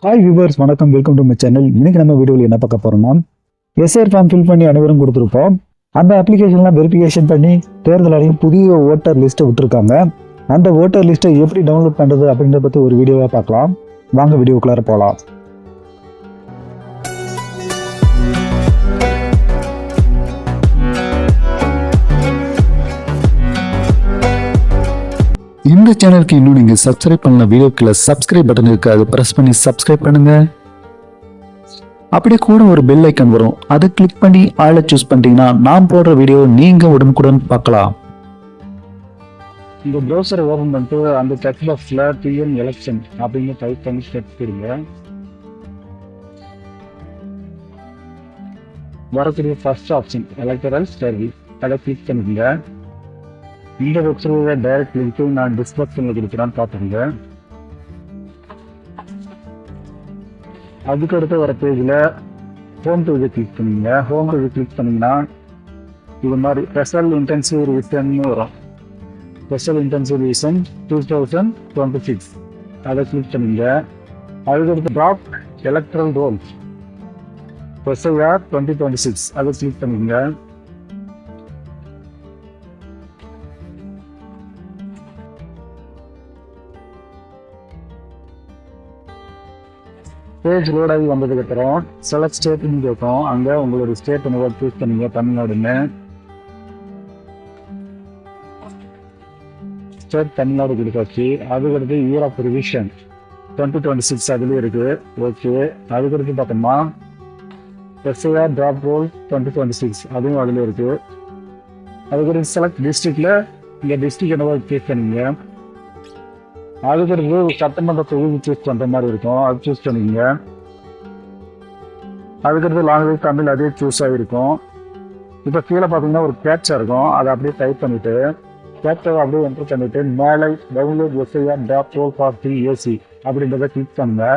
Hi viewers, வணக்கம். Welcome to my channel. இன்னைக்கு நம்ம வீடியோவில் என்ன பார்க்க போறோம்னா, எஸ்ஐஆர் ஃபார்ம் ஃபில் பண்ணி அனைவரும் கொடுத்துருப்போம். அந்த அப்ளிகேஷன்லாம் வெரிஃபிகேஷன் பண்ணி தேர்தல் ஆணையம் புதிய ஓட்டர் லிஸ்ட்டை விட்டுருக்காங்க. அந்த ஓட்டர் லிஸ்ட்டை எப்படி டவுன்லோட் பண்ணுறது அப்படின்றத பற்றி ஒரு வீடியோவாக பார்க்கலாம். வாங்க வீடியோக்குள்ளார போகலாம். இந்த சேனலுக்கு இன்னும் நீங்க சப்ஸ்கிரைப் பண்ணல, வீடியோக்குள்ள சப்ஸ்கிரைப் பட்டன் இருக்கு, அதை பிரஸ் பண்ணி சப்ஸ்கிரைப் பண்ணுங்க. அப்படியே கூட ஒரு பெல் ஐக்கன் வரும், அதை கிளிக் பண்ணி ஆளை சூஸ் பண்ணிட்டீங்கன்னா நான் போடுற வீடியோ நீங்க உடனுக்குடன் பார்க்கலாம். இந்த ப்ரௌசரை ஓபன் பண்ணிட்டு அந்த டெக்ஸ்ட் பாக்ஸ்ல டிஎன் எலெக்ஷன் அப்படின்னு டைப் பண்ணி செட் பண்ணுங்க. வரக்கூடிய ஃபர்ஸ்ட் ஆப்ஷன் எலக்டரல் சர்வீஸ், அதை கிளிக் பண்ணிக்கங்க. இந்த வெப்சைட்ல டைரக்ட் லிங்க் நான் டிஸ்கிரிப்ஷன்ல கொடுக்குறேன்னு பார்த்துங்க. அதுக்கு அடுத்து வர பேஜில் ஹோம் பேஜை கிளிக் பண்ணுங்க. ஹோம் பேஜை கிளிக் பண்ணிங்கன்னா இது மாதிரி ஸ்பெஷல் இன்டென்சிவ் ரிவிஷன் வரும். ஸ்பெஷல் இன்டென்சிவ் ரிவிஷன் 2026 அதை கிளிக் பண்ணுங்க. அதுக்கடுத்து டிராஃப்ட் எலக்ட்ரல் ரோல்ஸ் எஸ்ஐஆர் 2026 அதை கிளிக் பண்ணுங்க. பேஜ் லோட் ஆகி வந்ததுக்கு அப்புறம் செலக்ட் ஸ்டேட்னு கேட்கும். அங்கே உங்களோட ஸ்டேட் என்ன சூஸ் பண்ணீங்க, தமிழ்நாடுன்னு. ஸ்டேட் தமிழ்நாடு கொடுத்தாச்சு. அதுக்கடுத்து இயர் ஆஃப் ரிவிஷன் 2026 அதுலேயும் இருக்கு. ஓகே. அதுக்கடுத்து பார்த்தோம்னா எஸ்ஐஆர் டிராப் ரோல் 2026 அதுவும் அதுல இருக்கு. அதுக்கடுத்து செலக்ட் டிஸ்ட்ரிக்ட்ல இந்த டிஸ்ட்ரிக்ட் என்னவோ சூஸ் பண்ணீங்க. அதுக்கடுத்து சட்டமன்ற தொகுதி சூஸ் பண்ற மாதிரி இருக்கும், அது சூஸ் பண்ணிக்கங்க. அதுக்கடுத்து லாங்குவேஜ் தமிழ் அதே சூஸ் ஆகிருக்கும். இப்போ கீழே பார்த்தீங்கன்னா ஒரு கேப்சா இருக்கும், அதை அப்படியே டைப் பண்ணிட்டு கேப்சாவை அப்படியே என்டர் பண்ணிட்டு மேலே download SIR draft roll for AC அப்படின்றத கிளிக் பண்ணுங்க.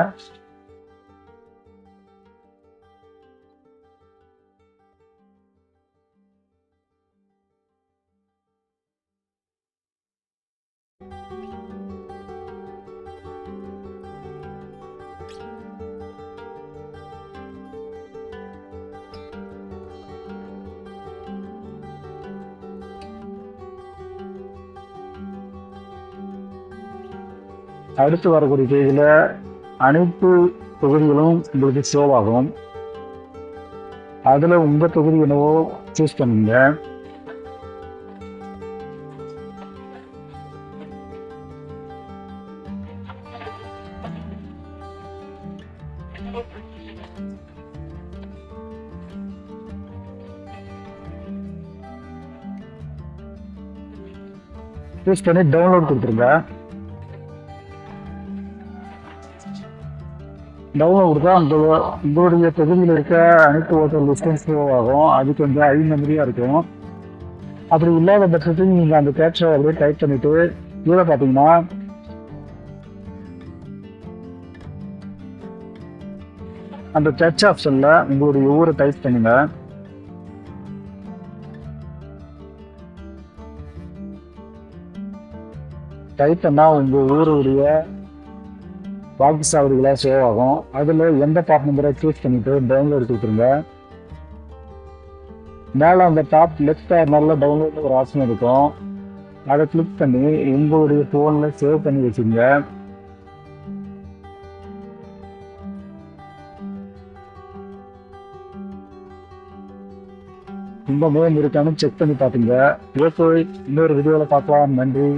அடுத்து வரக்கூடிய பேஜில் அனைத்து தொகுதிகளும் உங்களுக்கு ஷோ ஆகும். அதில் உங்கள் தொகுதி என்னவோ சூஸ் பண்ணுங்க. சூஸ் பண்ணி டவுன்லோட் கொடுத்துருங்க. டவுன்லோட் கொடுத்தா உங்களுடைய தொகுதியில் இருக்க அனைத்து ஓட்டர் லிஸ்டும் ஷோ ஆகும். அது கொஞ்சம் ஹை மெமரியாக இருக்கும். அப்படி இல்லாத பட்சத்துக்கு நீங்கள் அந்த கேப்சா அப்படியே டைப் பண்ணிட்டு கீழே பார்த்தீங்கன்னா அந்த சர்ச் ஆப்ஷனில் உங்களுடைய ஊரை டைப் பண்ணுங்க. டைப் பண்ணால் உங்கள் ஊருடைய வாக்குச்சாவடிகளாக சேவ் ஆகும். அதில் எந்த டாப் நம்பரை சூஸ் பண்ணிட்டு டவுன்லோட் கொடுத்துருங்க. மேலே அந்த டாப் லெஃப்ட் கார்னரில் டவுன்லோட் ஒரு ஆப்ஷன் இருக்கும், அதை கிளிக் பண்ணி உங்களுடைய ஃபோனில் சேவ் பண்ணி வச்சுங்க. இந்த நேம் இருக்கான்னு செக் பண்ணி பார்த்துங்க. இன்னொரு வீடியோவில் பார்க்கலாம். நன்றி.